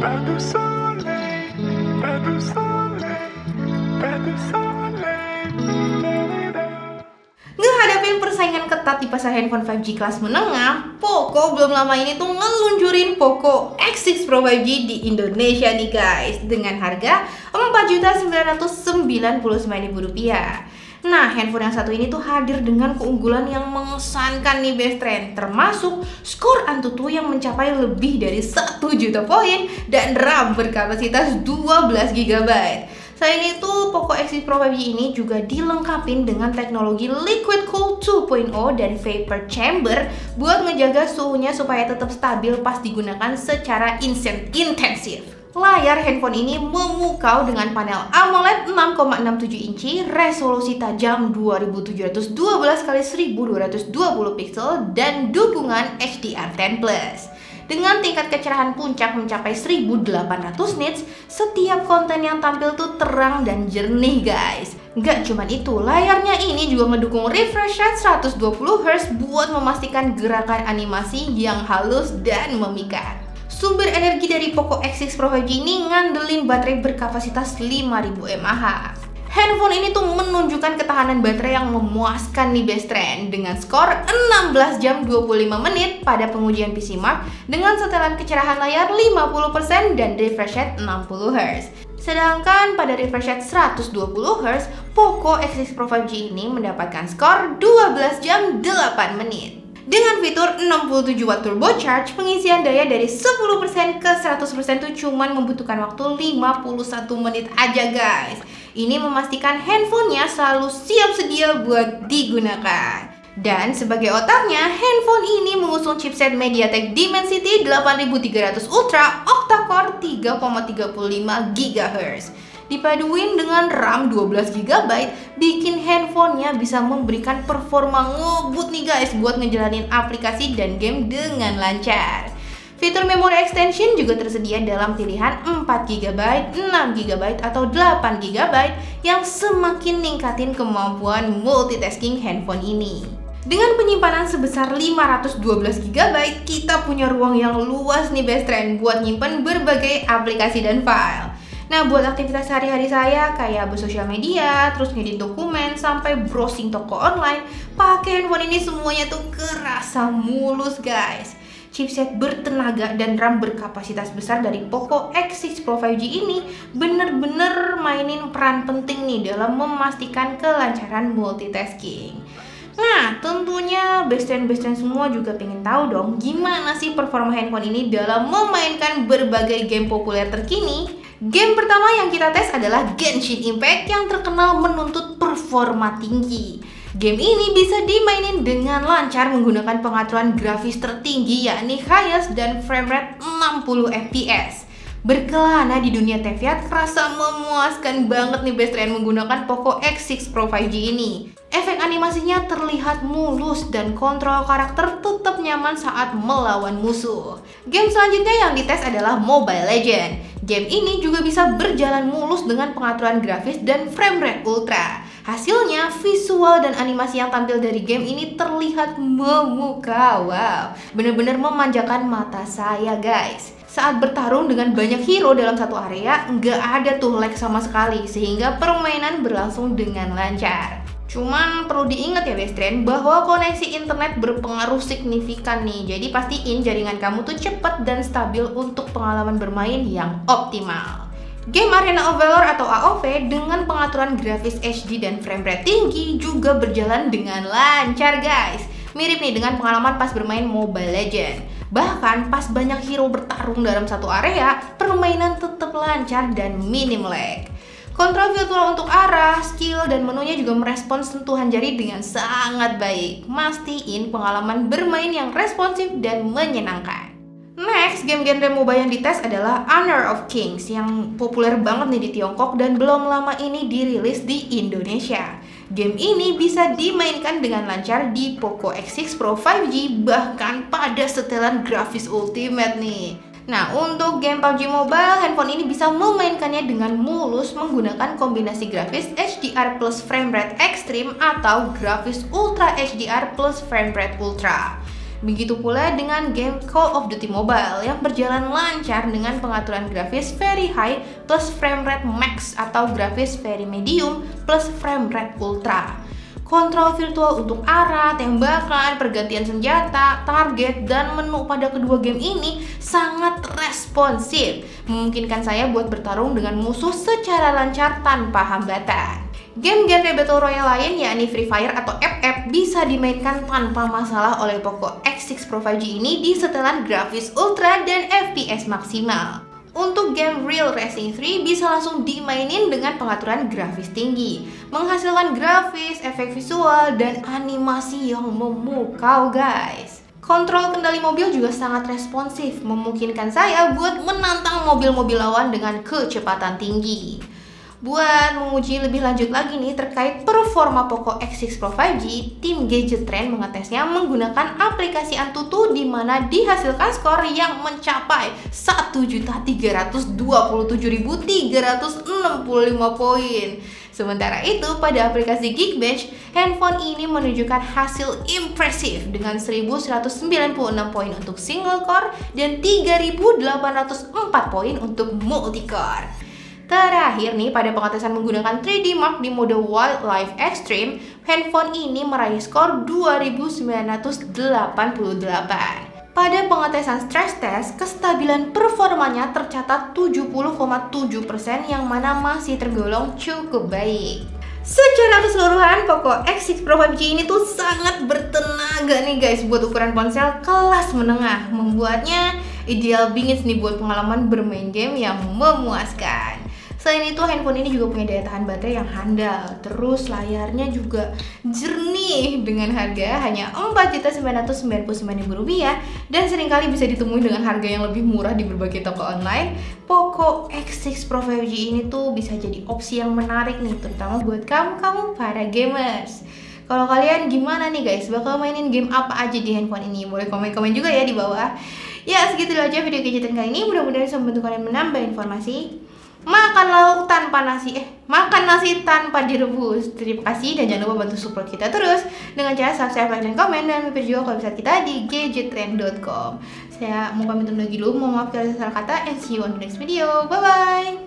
pas de soleil, pas de soleil, pas de soleil. Ngehadapin persaingan ketat di pasar handphone 5G kelas menengah, Poco belum lama ini tuh ngeluncurin Poco X6 Pro 5G di Indonesia nih guys, dengan harga Rp4.999.000. Nah, handphone yang satu ini tuh hadir dengan keunggulan yang mengesankan nih best friend, termasuk skor Antutu yang mencapai lebih dari 1 juta poin dan RAM berkapasitas 12 GB. Selain itu, Poco X6 Pro 5G ini juga dilengkapi dengan teknologi Liquid Cool 2.0 dan Vapor Chamber buat ngejaga suhunya supaya tetap stabil pas digunakan secara intensif. Layar handphone ini memukau dengan panel AMOLED 6,67 inci, resolusi tajam 2712x1220 pixel, dan dukungan HDR10+. Dengan tingkat kecerahan puncak mencapai 1800 nits, setiap konten yang tampil tuh terang dan jernih guys. Gak cuman itu, layarnya ini juga mendukung refresh rate 120Hz buat memastikan gerakan animasi yang halus dan memikat. Sumber energi dari Poco X6 Pro 5G ini ngandelin baterai berkapasitas 5000 mAh. Handphone ini tuh menunjukkan ketahanan baterai yang memuaskan nih best friend, dengan skor 16 jam 25 menit pada pengujian PCMark dengan setelan kecerahan layar 50% dan refresh rate 60Hz. Sedangkan pada refresh rate 120Hz, Poco X6 Pro 5G ini mendapatkan skor 12 jam 8 menit. Dengan fitur 67 watt turbo charge, pengisian daya dari 10% ke 100% itu cuman membutuhkan waktu 51 menit aja guys. Ini memastikan handphonenya selalu siap sedia buat digunakan. Dan sebagai otaknya, handphone ini mengusung chipset MediaTek Dimensity 8300 Ultra octa-core 3,35 GHz. Dipaduin dengan RAM 12 GB, bikin handphonenya bisa memberikan performa ngebut nih guys buat ngejalanin aplikasi dan game dengan lancar. Fitur memory extension juga tersedia dalam pilihan 4 GB, 6 GB, atau 8 GB yang semakin ningkatin kemampuan multitasking handphone ini. Dengan penyimpanan sebesar 512 GB, kita punya ruang yang luas nih best friend buat nyimpen berbagai aplikasi dan file. Nah, buat aktivitas sehari-hari saya kayak bersosial media, terus ngedit dokumen, sampai browsing toko online, pakai handphone ini semuanya tuh kerasa mulus guys. Chipset bertenaga dan RAM berkapasitas besar dari Poco X6 Pro 5G ini bener-bener mainin peran penting nih dalam memastikan kelancaran multitasking. Nah, tentunya best friend semua juga pengen tahu dong gimana sih performa handphone ini dalam memainkan berbagai game populer terkini. Game pertama yang kita tes adalah Genshin Impact yang terkenal menuntut performa tinggi. Game ini bisa dimainin dengan lancar menggunakan pengaturan grafis tertinggi yakni highest dan frame rate 60 fps. Berkelana di dunia Teviat kerasa memuaskan banget nih best friend menggunakan Poco X6 Pro 5G ini. Efek animasinya terlihat mulus dan kontrol karakter tetap nyaman saat melawan musuh. Game selanjutnya yang dites adalah Mobile Legends. Game ini juga bisa berjalan mulus dengan pengaturan grafis dan frame rate ultra. Hasilnya, visual dan animasi yang tampil dari game ini terlihat memukau. Wow, bener-bener memanjakan mata saya guys. Saat bertarung dengan banyak hero dalam satu area, nggak ada tuh lag sama sekali, sehingga permainan berlangsung dengan lancar. Cuman perlu diingat ya best friend bahwa koneksi internet berpengaruh signifikan nih. Jadi pastiin jaringan kamu tuh cepat dan stabil untuk pengalaman bermain yang optimal. Game Arena of Valor atau AOV dengan pengaturan grafis HD dan frame rate tinggi juga berjalan dengan lancar guys. Mirip nih dengan pengalaman pas bermain Mobile Legends. Bahkan pas banyak hero bertarung dalam satu area, permainan tetap lancar dan minim lag. Kontrol virtual untuk arah, skill, dan menunya juga merespons sentuhan jari dengan sangat baik. Mastiin pengalaman bermain yang responsif dan menyenangkan. Next, game genre MOBA yang dites adalah Honor of Kings yang populer banget nih di Tiongkok dan belum lama ini dirilis di Indonesia. Game ini bisa dimainkan dengan lancar di Poco X6 Pro 5G bahkan pada setelan grafis ultimate nih. Nah, untuk game PUBG Mobile, handphone ini bisa memainkannya dengan mulus menggunakan kombinasi grafis HDR plus frame rate extreme atau grafis Ultra HDR plus frame rate ultra. Begitu pula dengan game Call of Duty Mobile yang berjalan lancar dengan pengaturan grafis very high plus frame rate max atau grafis very medium plus frame rate ultra. Kontrol virtual untuk arah, tembakan, pergantian senjata, target, dan menu pada kedua game ini sangat responsif, memungkinkan saya buat bertarung dengan musuh secara lancar tanpa hambatan. Game genre Battle Royale lain yakni Free Fire atau FF bisa dimainkan tanpa masalah oleh Poco X6 Pro 5G ini di setelan grafis ultra dan FPS maksimal. Untuk game Real Racing 3 bisa langsung dimainin dengan pengaturan grafis tinggi, menghasilkan grafis, efek visual, dan animasi yang memukau guys. Kontrol kendali mobil juga sangat responsif, memungkinkan saya buat menantang mobil-mobil lawan dengan kecepatan tinggi. Buat menguji lebih lanjut lagi nih terkait performa Poco X6 Pro 5G, tim Gadget Trend mengetesnya menggunakan aplikasi Antutu di mana dihasilkan skor yang mencapai 1.327.365 poin. Sementara itu, pada aplikasi Geekbench, handphone ini menunjukkan hasil impresif dengan 1.196 poin untuk single core dan 3.804 poin untuk multi-core. Terakhir nih, pada pengetesan menggunakan 3D Mark di mode Wildlife Extreme, handphone ini meraih skor 2988. Pada pengetesan stress test, kestabilan performanya tercatat 70,7% yang mana masih tergolong cukup baik. Secara keseluruhan, Poco X6 Pro 5G ini tuh sangat bertenaga nih guys buat ukuran ponsel kelas menengah, membuatnya ideal bingits nih buat pengalaman bermain game yang memuaskan. Selain itu, handphone ini juga punya daya tahan baterai yang handal. Terus layarnya juga jernih dengan harga hanya Rp4.999.000 dan seringkali bisa ditemui dengan harga yang lebih murah di berbagai toko online. Poco X6 Pro 5G ini tuh bisa jadi opsi yang menarik nih, terutama buat kamu para gamers. Kalau kalian gimana nih guys? Bakal mainin game apa aja di handphone ini? Boleh komen-komen juga ya di bawah. Ya, segitu aja video gadgetan kali ini. Mudah-mudahan bisa membantu kalian menambah informasi. Makan nasi tanpa direbus. Terima kasih dan jangan lupa bantu support kita terus dengan cara subscribe, like, dan komen, dan mampir juga ke website kita di gadgettrend.com. Saya mau pamit undur dulu, mohon maaf kalau ada salah kata, and see you on the next video. Bye bye.